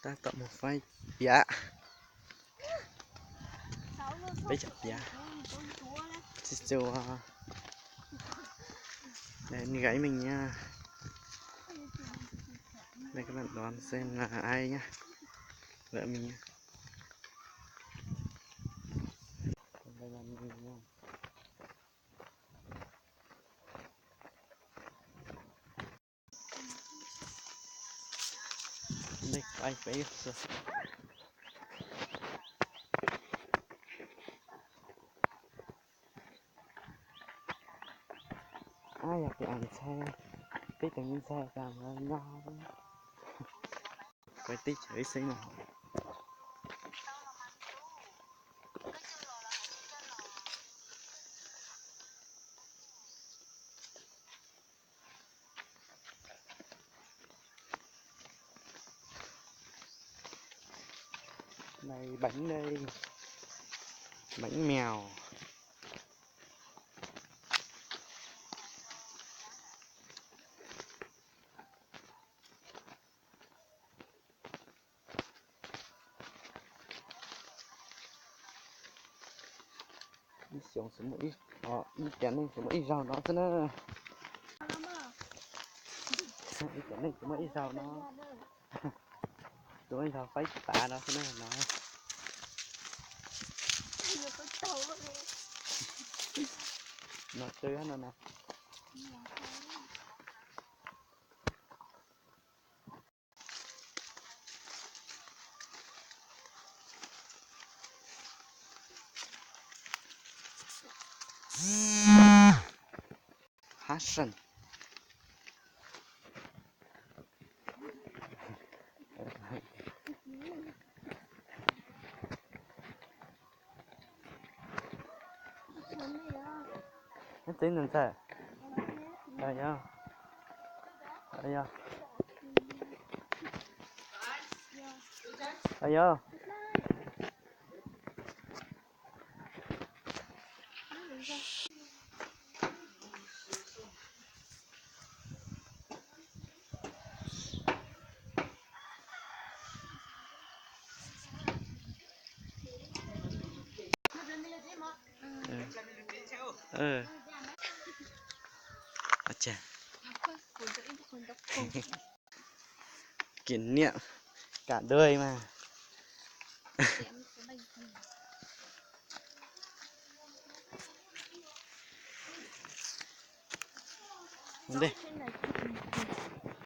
ta tạo một vai dạ bây giờ dạ chú để gãy mình nha. Đây các bạn đoán xem là ai nhá, vợ mình nha. Đây là mình nha. Đây ai phải rồi. Aiอยากจะอ่านแชร์tích tự nhiên xe càng nho quay tích ấy xí mà này bánh đây, bánh mèo. Đi xuống một ít đi chén này xuống một ít rau nó thế nữa, đi chén này xuống một ít rau nó tụi rau phải tạ đó thế nữa nó chơi hết rồi nè. Hassan nó tính làm sao đây nhá, đây nhá, đây nhá. Chà. Kỷ niệm cả đời mà. Đây